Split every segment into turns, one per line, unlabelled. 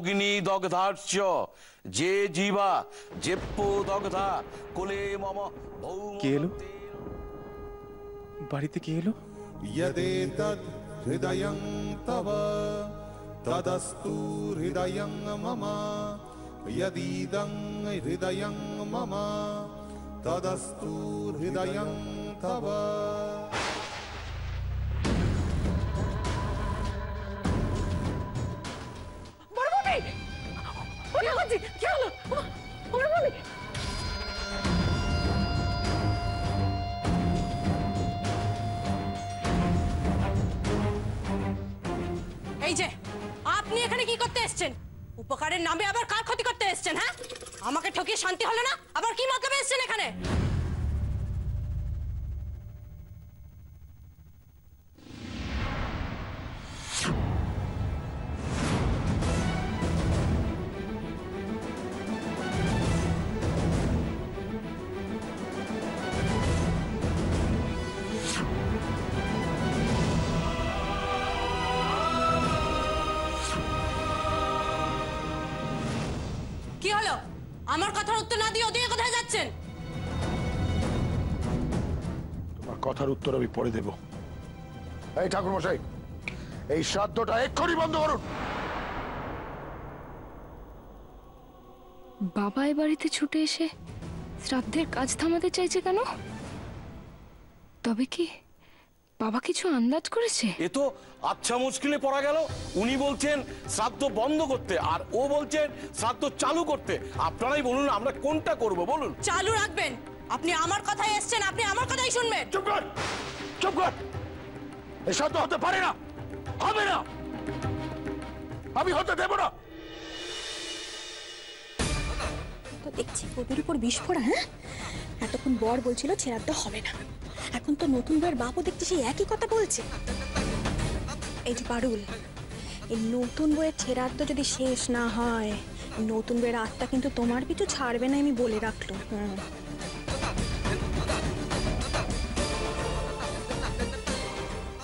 অগ্নি দগ্ধার্য যে জীবা যেপ্প দগ্ধা কোলে মম
কে এলো? বাড়িতে কে এলো?
यदेतद् हृदयं तव तदस्तु हृदयं मम यदीदं हृदयं मम तदस्तु हृदयं तव।
এই যে আপনি এখানে কি করতে এসেছেন? উপকারের নামে আবার কার ক্ষতি করতে এসেছেন? হ্যাঁ, আমাকে ঠকিয়ে শান্তি হলো না, আবার কি মতলবে এসেছেন এখানে? কি হলো? আমার কথার উত্তর না দিয়ে ওদিকে কোথায় যাচ্ছেন?
তোমার কথার উত্তর আমি পরে দেব। এই ঠাকুরমশাই, এই শ্রাদ্ধটা এক্ষুনি বন্ধ করুন।
বাবা এ বাড়িতে ছুটে এসে শ্রাদ্ধের কাজ থামাতে চাইছে কেন? তবে কি বাবা কিছু আন্দাজ করেছে?
এ তো আচ্ছা মুশকিলে পড়া গেল। উনি বলছেন শ্রাদ্ধ বন্ধ করতে, আর ও বলছেন শ্রাদ্ধ চালু করতে। আপনারাই বলুন, আমরা কোনটা করব বলুন।
চালু রাখবেন। আপনি আমার কথাই এসেছেন, আপনি আমার কথাই শুনবেন।
চুপ কর, চুপ কর। এই শ্রাদ্ধ হতে পারে না, হবে না, আমি হতে দেব না।
তো দেখছি ওদের উপর বিস্ফোরা। হ্যাঁ, এতক্ষণ বর বলছিল ছেড়াতে হবে না, এখন তো নতুন বর বাপও দেখছি সেই একই কথা বলছে। এই যে পারুল, এই নতুন বইয়ের ছেড়াত্ম যদি শেষ না হয়, নতুন বইয়ের আত্মা কিন্তু তোমার পিছু ছাড়বে না, আমি বলে রাখলো।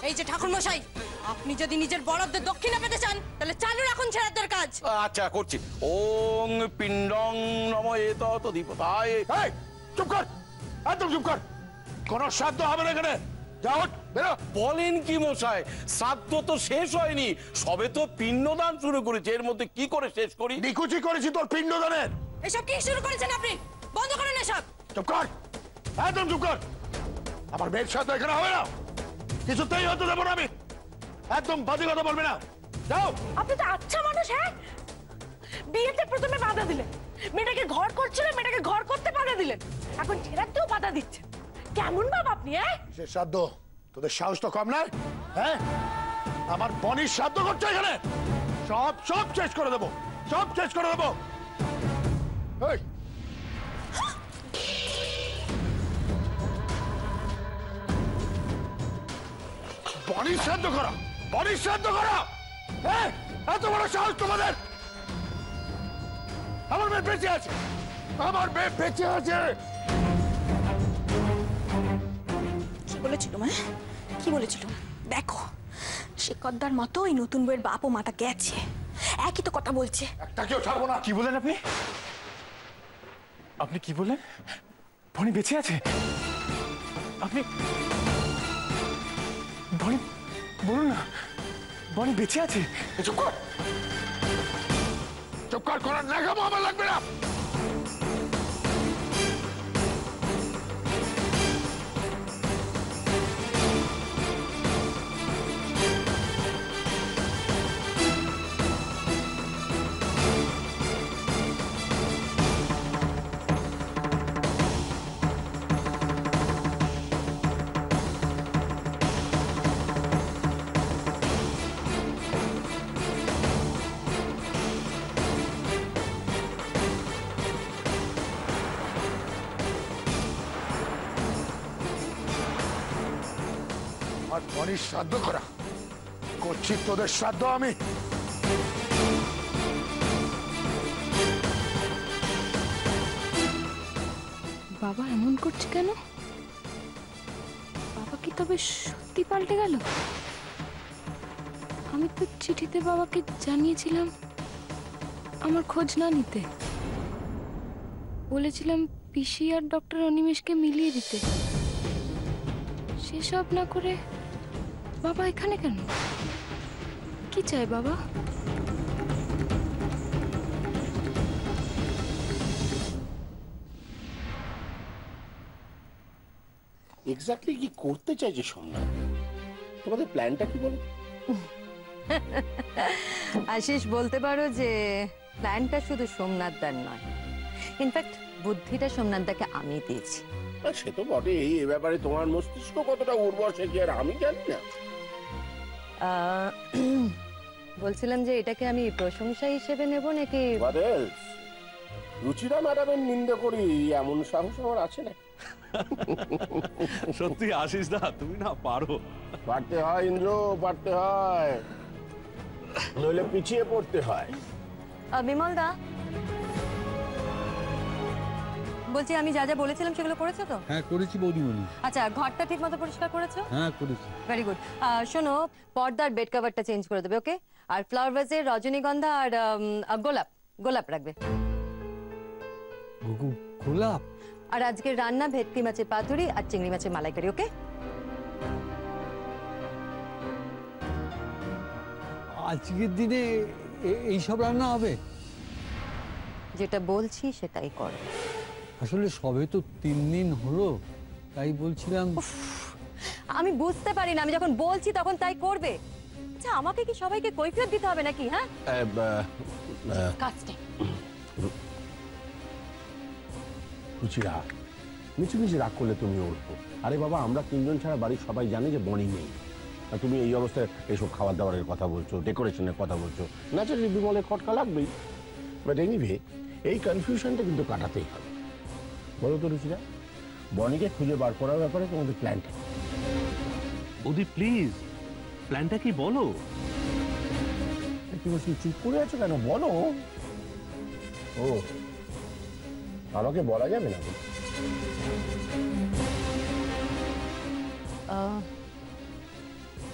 এই যে ঠাকুর মশাই, আপনি যদি নিজের বড়দের দক্ষিণা পেতে চান তাহলে চালু রাখুন ছেড়াতের কাজ।
আচ্ছা করছি। ওং পিণ্ডং নম এতত দীপতায়।
এই চুপ কর, একদম চুপ কর। কোন শ্রাদ্ধ হবে না এখানে, যাও বেরো।
বলেন কি মশাই, শ্রাদ্ধ তো শেষ হয়নি, সবে তো পিণ্ডদান শুরু করেছে, এর মধ্যে কি করে শেষ করি?
নিকুচি করেছি তোর পিণ্ডদানের।
এসব কি শুরু করেছেন আপনি? বন্ধ করুন এসব।
চুপ কর, একদম চুপ কর। আমার মেয়ের সাথে এখানে হবে না, কিছুতেই হতে দেবো না আমি। একদম বাজে কথা বলবে না, যাও।
আপনি তো আচ্ছা মানুষ। হ্যাঁ, বিয়েতে প্রথমে বাধা দিলেন, মেয়েটাকে ঘর করছিলেন, মেয়েটাকে ঘর করতে বাধা দিলেন, এখন ছেড়াতেও বাধা দিচ্ছেন। কেমন বাবা আপনি? হ্যাঁ,
সে শ্রাদ্ধ, তোদের সাহস তো কম নয়। হ্যাঁ, আমার বনির শ্রাদ্ধ করছে এখানে, সব সব শেষ করে দেবো, সব শেষ করে দেবো। এই বনির শ্রাদ্ধ করা, বনির শ্রাদ্ধ করা, হ্যাঁ, এত বড় সাহস তোমাদের? আমার মেয়ে বেঁচে আছে, আমার মেয়ে বেঁচে আছে।
কি বলেছিল মা? কি বলেছিল? দেখো, শিকদার মতো ওই নতুন বইয়ের বাপ ও মাতা গেছে, একই তো কথা বলছে।
একটা কেউ ছাড়বো না।
কি বলেন আপনি? আপনি কি বললেন? বনি বেঁচে আছে? আপনি বনি বলুন না, বনি বেঁচে আছে?
চুপ কর, চুপ কর, করার নাগামো আমার লাগবে না। আমার বনির শ্রাদ্ধ করা, করছি তোদের শ্রাদ্ধ আমি।
বাবা এমন করছে কেন? বাবা কি তবে সত্যি পাল্টে গেল? আমি তো চিঠিতে বাবাকে জানিয়েছিলাম আমার খোঁজ না নিতে। বলেছিলাম পিসি আর ডক্টর অনিমেষকে মিলিয়ে দিতে। সেসব না করে বাবা এখানে কেন? কি চাই বাবা?
এক্স্যাক্টলি কি করতে চাইছে সোমনাথ? তোমাদের প্ল্যানটা কি বলো?
আশিস, বলতে পারো যে প্ল্যানটা শুধু সোমনাথদার নয়, ইনফ্যাক্ট বুদ্ধিটা সোমনাথদাকে আমি দিয়েছি।
সে তো বটে, এই ব্যাপারে তোমার মস্তিষ্ক কতটা উর্বর সে কি আর আমি জানি না।
বলছিলাম যে এটাকে আমি প্রশংসা হিসেবে নেব নাকি?
রুচিরা ম্যাডামের নিন্দা করি এমন সাহস আমার আছে না।
সত্যি আশিস দা, তুমি না পারো।
পারতে হয় ইন্দ্র, পারতে হয়, নইলে পিছিয়ে পড়তে হয়।
বিমল দা, বলছি আমি যা যা বলেছিলাম সেগুলো করেছো তো?
হ্যাঁ করেছি বৌদিমণি।
আচ্ছা, ঘরটা ঠিক মতো পরিষ্কার করেছো?
হ্যাঁ করেছি।
Very good. শোনো, পর্দার বেড কভারটা চেঞ্জ করে দেবে, ওকে? আর ফ্লাওয়ার ভাজে রজনীগন্ধা আর গোলাপ রাখবে।
গোলাপ?
আর আজকের রান্না ভেটকি মাছের পাতুরি আর চিংড়ি মাছের মালাইকারি, ওকে?
আজকের দিনে এইসব রান্না হবে?
যেটা বলছি সেটাই করো।
আসলে সবে তো 3 দিন হলো, তাই বলছিলাম।
আমি বুঝতে পারি না, আমি যখন বলছি তখন তাই করবে। আচ্ছা, আমাকে কি সবাইকে কৈফিয়ত দিতে হবে নাকি? হ্যাঁ, কাজটা
রুচিরা মিছু মিছু রাগ করলে তুমি উঠবো। আরে বাবা, আমরা 3 জন ছাড়া বাড়ির সবাই জানে যে বনি নেই। আর তুমি এই অবস্থায় এসব খাবার দাবারের কথা বলছো, ডেকোরেশনের কথা বলছো, ন্যাচারালি বিমলের খটকা লাগবেই। বাট এনিওয়ে, এই কনফিউশনটা কিন্তু কাটাতেই হবে। বলো তো রুচিরা, বনিকে খুঁজে বার করার ব্যাপারে তোমাদের প্ল্যানটা?
ওদি প্লিজ, প্ল্যানটা কি বলো?
কি বলছি, চুপ করে আছো কেন? বলো। ও, আমাকে বলা যাবে না?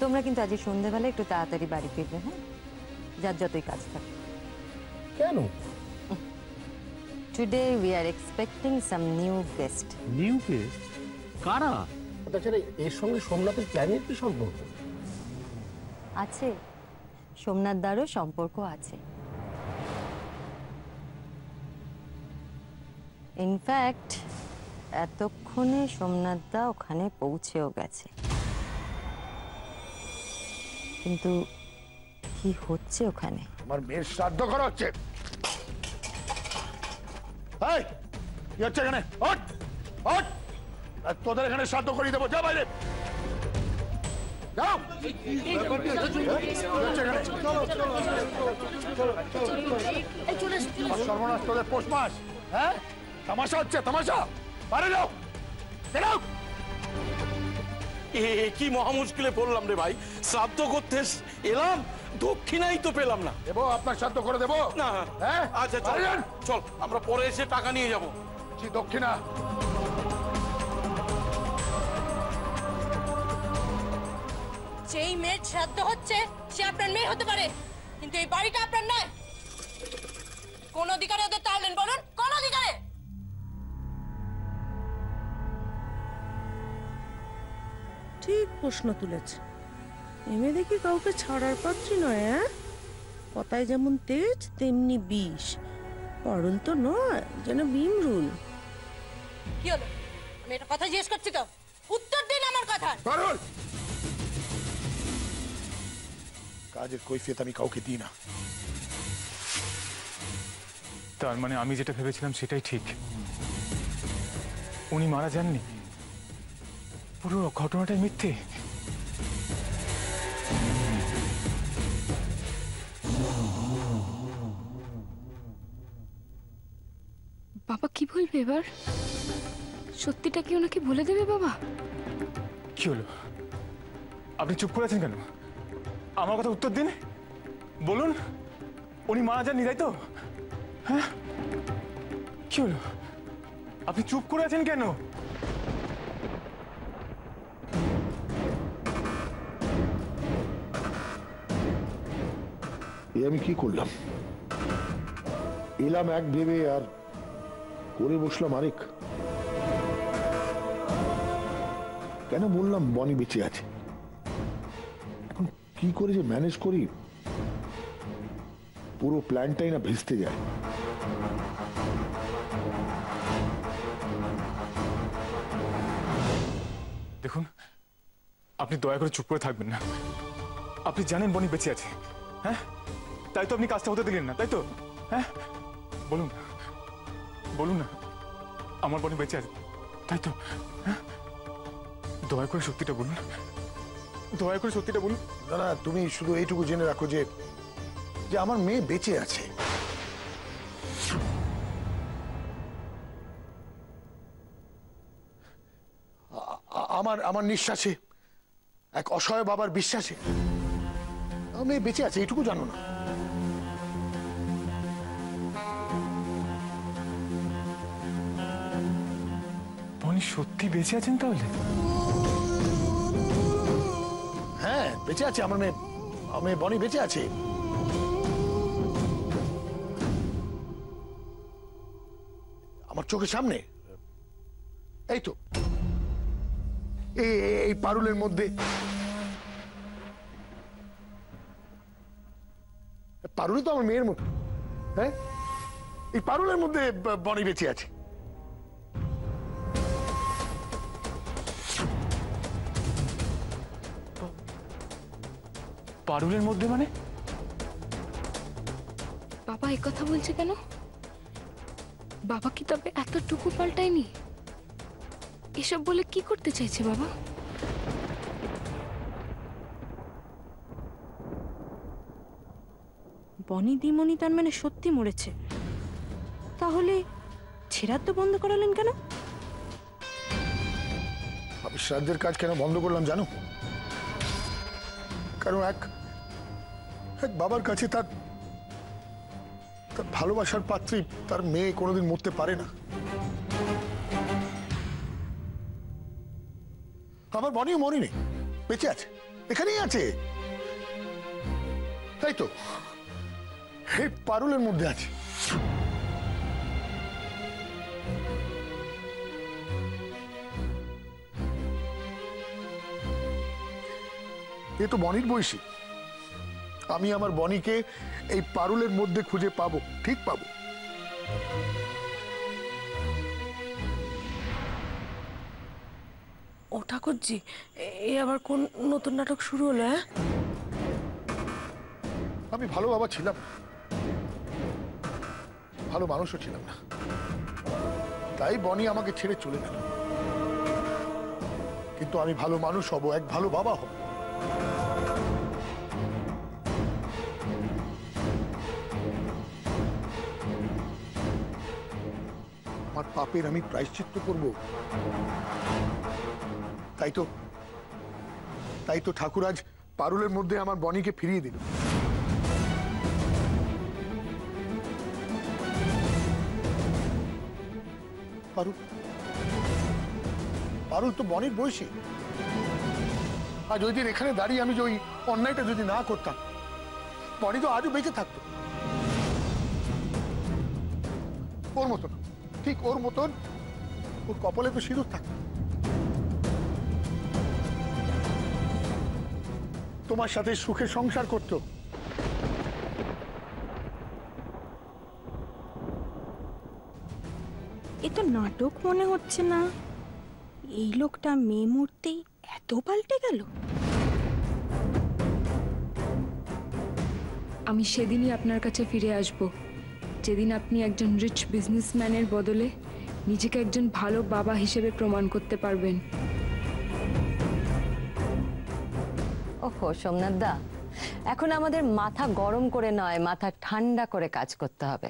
তোমরা কিন্তু আজ সন্ধ্যাবেলা একটু তাড়াতাড়ি বাড়ি ফিরবে, হ্যাঁ? যার যতই কাজ থাকে।
কেন?
Today we are expecting some new guest.
New guest? কারা?
তাছাড়া এর সঙ্গে সোমনাথের প্ল্যানের কি সম্পর্ক
আছে? সোমনাথদারও সম্পর্ক আছে। ইনফ্যাক্ট এতক্ষণে সোমনাথদা ওখানে পৌঁছেও গেছে। কিন্তু কি হচ্ছে ওখানে?
আমার মেয়ের শ্রাদ্ধ করা হচ্ছে। এই, কি হচ্ছে এখানে? ওঠ, ওঠ! আর তোদের এখানে শ্রাদ্ধ করিয়ে দেবো। যা বাইরে, যাও। কি হচ্ছে এখানে? সর্বনাশ, তোদের পৌষ মাস, হ্যাঁ? তামাশা হচ্ছে, তামাশা। বাইরে যাও, বেরাও।
কি মহা মুশকিলে পড়লাম রে ভাই। শ্রাদ্ধ করতে এলাম, দক্ষিণাই তো পেলাম না।
দেবো, আপনার শ্রাদ্ধ করে দেবো
না।
হ্যাঁ,
আচ্ছা চল, চল আমরা পরে এসে টাকা নিয়ে যাবো।
কি দক্ষিণা?
যেই মেয়ের শ্রাদ্ধ হচ্ছে সে আপনার মেয়ে হতে পারে, কিন্তু এই বাড়িটা আপনার নয়। কোন অধিকারে ওদের তাড়লেন বলুন? কোন অধিকারে?
ঠিক প্রশ্ন তুলেছে। এমে দেখি কাউকে ছাড়ার পাত্রী নয়। হ্যাঁ, কথায় যেমন তেজ তেমনি বিষ। পারুল তো নয়, যেন ভীমরুল।
কি হলো? আমি একটা কথা জিজ্ঞেস করছি তো, উত্তর দিন আমার কথা।
পারুল, কাজের কৈফিয়ত আমি কাউকে দিই না।
তার মানে আমি যেটা ভেবেছিলাম সেটাই ঠিক। উনি মারা যাননি, পুরো ঘটনাটাই মিথ্যে।
বাবা কি বলবে এবার? সত্যিটা কি ওনাকে বলে দেবে বাবা?
কি হলো, আপনি চুপ করে আছেন কেন? আমার কথা উত্তর দিন, বলুন। উনি মারা যাননি, তাই তো? হ্যাঁ, কি হলো, আপনি চুপ করে আছেন কেন?
আমি কি করলাম? এলাম এক ভেবে আর করে বসলাম আরেক। কেন বললাম বনি বেঁচে আছে? এখন কি করে যে ম্যানেজ করি, পুরো প্ল্যানটাই না ভেস্তে যায়।
দেখুন, আপনি দয়া করে চুপ করে থাকবেন না। আপনি জানেন বনি বেঁচে আছে, হ্যাঁ? তাই তো আপনি কাজটা হতে দিলেন না, তাই তো? হ্যাঁ, বলুন বলুন না, আমার বনি বেঁচে আছে, তাই তো? হ্যাঁ, দয়া করে সত্যিটা বলুন, দয়া করে সত্যিটা বলুন।
না না, তুমি শুধু এইটুকু জেনে রাখো যে যে আমার মেয়ে বেঁচে আছে। আমার আমার নিঃশ্বাসে, এক অসহায় বাবার বিশ্বাসে আমার মেয়ে বেঁচে আছে, এইটুকু জানো না?
বনি সত্যি বেঁচে আছেন তাহলে?
হ্যাঁ, বেঁচে আছে আমার মেয়ে। আমার মেয়ে বনি বেঁচে আছে। আমার চোখের সামনে, এই তো এই পারুলের মধ্যে। পারুলই তো আমার মেয়ের মতো। হ্যাঁ, এই পারুলের মধ্যে বনি বেঁচে আছে।
পারুলের মধ্যে মানে?
বাবা এই কথা বলছে কেন? বাবা কি তবে এতটুকু পাল্টায়নি? এসব বলে কি করতে চাইছে বাবা?
বনি দিমনি তার মানে সত্যি মরেছে? তাহলে ছেড়াদ্দ বন্ধ করালেন কেন?
আমি শ্রাদ্ধের কাজ কেন বন্ধ করলাম জানো? কারণ এক বাবার কাছে তার ভালোবাসার পাত্রী তার মেয়ে কোনোদিন মরতে পারে না। আমার বনিও মরিনি, বেঁচে আছে, এখানেই আছে। তাই তো এই পারুলের মধ্যে আছে। এ তো বনির বয়সী। আমি আমার বনিকে এই পারুলের মধ্যে খুঁজে পাবো, ঠিক পাবো।
ও ঠাকুরজি, এ আবার কোন নতুন নাটক শুরু হলো? হ্যাঁ,
আমি ভালো বাবা ছিলাম, ভালো মানুষও ছিলাম না, তাই বনি আমাকে ছেড়ে চলে গেল। কিন্তু আমি ভালো মানুষ হব, এক ভালো বাবা হব। আমার পাপের আমি প্রায়শ্চিত্ত করব। তাই তো ঠাকুর আজ পারুলের মধ্যে আমার বনিকে ফিরিয়ে দিল। পারুল তো বনির বয়সী। আজ ওই দিন এখানে দাঁড়িয়ে আমি যে ওই অন্যায়টা যদি না করতাম, বনি তো আজও বেঁচে থাকতো। ওর মতন, ঠিক ওর মতন, ওর কপালে তো সিঁদুর থাকতো। তোমার সাথে সুখে সংসার করতো।
এ তো নাটক মনে হচ্ছে না। এই লোকটা মেয়ে মূর্তেই এত পাল্টে গেল।
আমি সেদিনই আপনার কাছে ফিরে আসব, যেদিন আপনি একজন রিচ বিজনেসম্যানের বদলে নিজেকে একজন ভালো বাবা হিসেবে প্রমাণ করতে পারবেন।
ওহো সোমনাথ দা, এখন আমাদের মাথা গরম করে নয়, মাথা ঠান্ডা করে কাজ করতে হবে।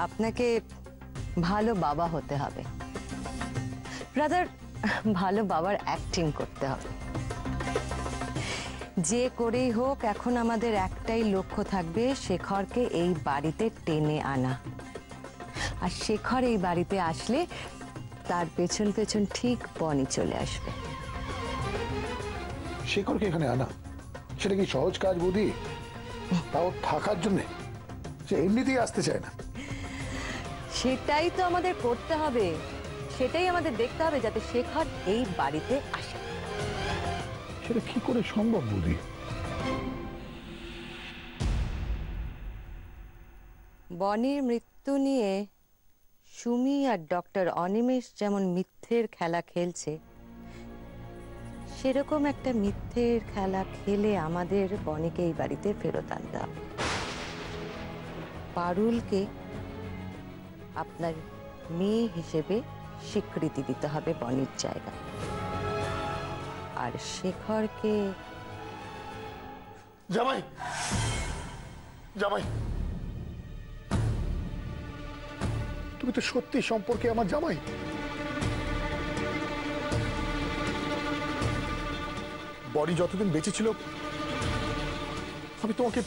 আপনাকে ভালো বাবা হতে হবে, রাদার ভালো বাবার অ্যাক্টিং করতে হবে। যে করেই হোক এখন আমাদের একটাই লক্ষ্য থাকবে, শেখরকে এই বাড়িতে টেনে আনা। আর শেখর এই বাড়িতে আসলে তার পেছন পেছন ঠিক বনি চলে আসবে।
শেখরকে এখানে আনা সেটা কি সহজ কাজ বৌদি? তাও থাকার জন্যে, সে এমনিতেই আসতে চায় না।
সেটাই তো আমাদের করতে হবে, সেটাই আমাদের দেখতে হবে যাতে শেখর এই বাড়িতে আসে।
সেটা কি করে সম্ভব বুঝি?
বনির মৃত্যু নিয়ে সুমি আর ডক্টর অনিমেষ যেমন মিথ্যের খেলা খেলছে, সেরকম একটা মিথ্যের খেলা খেলে আমাদের বনিকে এই বাড়িতে ফেরত আনতে হবে। পারুলকে আপনার মেয়ে হিসেবে স্বীকৃতি দিতে হবে বনির জায়গা, আর শেখরকে
জামাই, জামাই, তুমি তো সত্যি সম্পর্কে আমার জামাই। বনি যতদিন বেঁচে ছিল আমি তোমাকে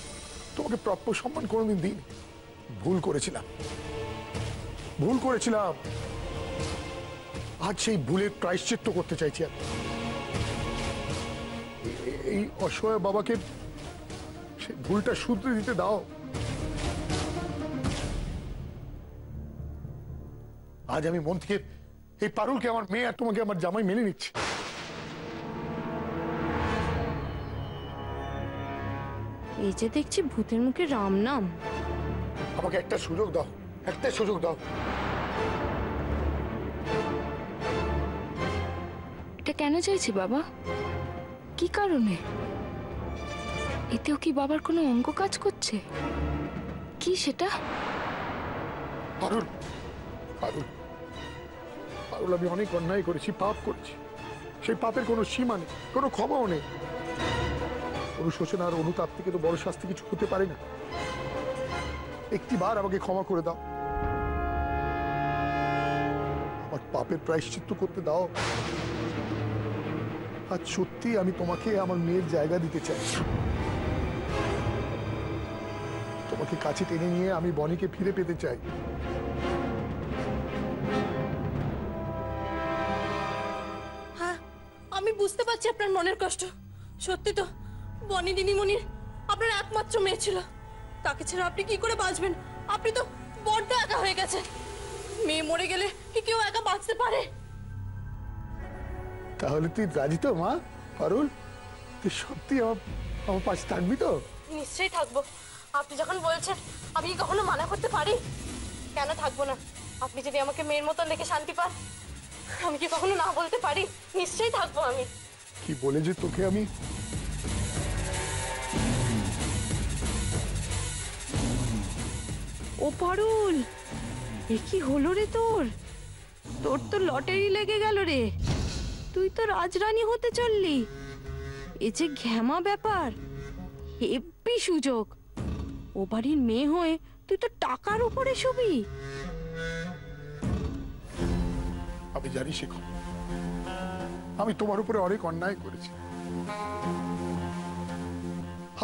তোমাকে প্রাপ্য সম্মান কোনোদিন দিইনি। ভুল করেছিলাম, ভুল করেছিলাম। আজ সেই ভুলের প্রায়শ্চিত্ত করতে চাইছি আমি। এই অসহায় বাবাকে সেই ভুলটা শুধরে দিতে দাও। আজ আমি মন থেকে এই পারুলকে আমার মেয়ে আর তোমাকে আমার জামাই মেনে নিচ্ছি।
এই যে দেখছি ভূতের মুখে রাম নাম।
আমাকে একটা সুযোগ দাও, একটা সুযোগ দাও।
এটা কেন চাইছি বাবা? কি কারণে? এতেও কি বাবার কোনো অঙ্গ কাজ করছে? কি সেটা?
পারুল, পারুল, পারুল, আমি অনেক অন্যায় করেছি, পাপ করেছি। সেই পাপের কোনো সীমা নেই, কোনো ক্ষমাও নেই। অনুশোচনা আর অনুতাপ থেকে তো বড় শাস্তি কিছু হতে পারে না। একটিবার আমাকে ক্ষমা করে দাও, আমার পাপের প্রায়শ্চিত্ত করতে দাও। আজ সত্যি আমি তোমাকে আমার মেয়ের জায়গা দিতে চাই। তোমাকে কাছে টেনে নিয়ে আমি বনিকে ফিরে পেতে চাই।
হ্যাঁ, আমি বুঝতে পারছি আপনার মনের কষ্ট। সত্যি তো বনি দিদিমণির আপনার একমাত্র মেয়ে ছিল। তাকে ছেড়ে আপনি কি করে বাঁচবেন? আপনি তো বড্ড একা হয়ে গেছেন। মেয়ে মরে গেলে কি কেউ একা বাঁচতে পারে?
তাহলে তুই রাজি তো মা? পারুল, তুই সত্যি আমার পাশে থাকবি তো?
নিশ্চয়ই থাকবো। আপনি যখন বলছেন আমি কি কখনো মানা করতে পারি? কেন থাকবো না? আপনি যদি আমাকে মেয়ের মতন দেখে শান্তি পান, আমি কি কখনো না বলতে পারি? নিশ্চয়ই থাকবো আমি।
কি বলে যে তোকে আমি
ও পারুল, এ কি হলো রে তোর? তোর তো লটারি লেগে গেল রে। তুই তো রাজরানী হতে চললি। এ যে ঘ্যামা ব্যাপার, হেব্বি সুযোগ। ও বাড়ির মেয়ে হয়ে তুই তো টাকার উপরে শুবি।
আমি জানি শেখো, আমি তোমার উপরে অনেক অন্যায় করেছি।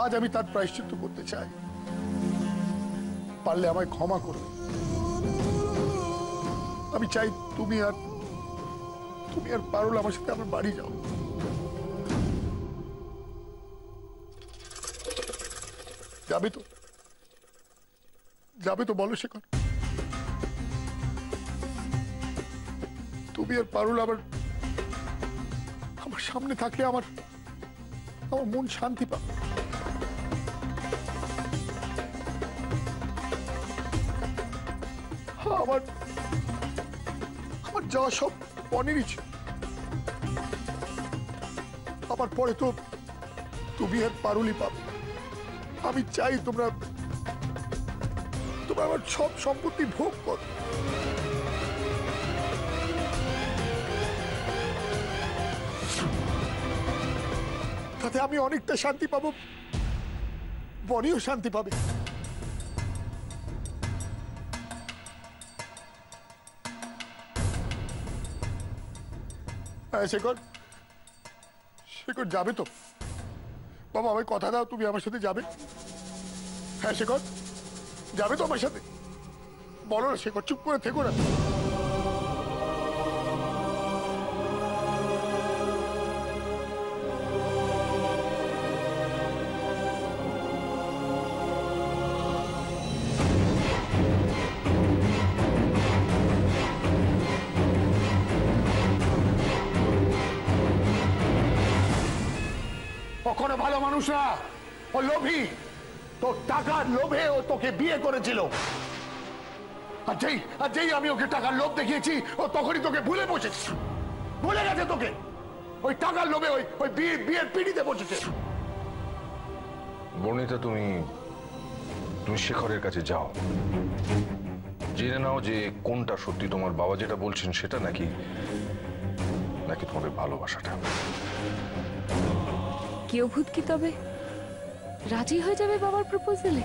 আজ আমি তার প্রায়শ্চিত্ত করতে চাই। পারলে আমায় ক্ষমা করো। আমি চাই তুমি আর পারুল আমার সাথে আমার বাড়ি যাও। যাবে তো? যাবে তো বলো শেখর? তুমি আর পারুল আমার সামনে থাকলে আমার মন শান্তি পাবে। আমার যাওয়া সব বনেরই ছিল। আমার পরে তো তুমি আর পারুলই পাবে। আমি চাই তোমরা আমার সব সম্পত্তি ভোগ করো। তাতে আমি অনেকটা শান্তি পাবো, বনিও শান্তি পাবে। হ্যাঁ শেখর, শেখর যাবে তো? বাবা আমায় কথা দাও, তুমি আমার সাথে যাবে? হ্যাঁ শেখর, যাবে তো আমার সাথে? বলো না শেখর, চুপ করে থেকো না। কোনো ভালো মানুষ না, ও লোভী। তোর টাকার লোভে ও তোকে বিয়ে করেছিল। আর যেই আমি ওকে টাকার লোভ দেখিয়েছি, ও তখনই তোকে ভুলে বসেছে, ভুলে গেছে তোকে। ওই টাকার লোভে ওই বিয়ের পিড়িতে বসেছে।
বর্ণিতা, তুমি শেখরের কাছে যাও, জেনে নাও যে কোনটা সত্যি, তোমার বাবা যেটা বলছেন সেটা নাকি তোমাদের ভালোবাসাটা।
কেউ ভূত কি তবে রাজি হয়ে যাবে বাবার প্রপোজালে?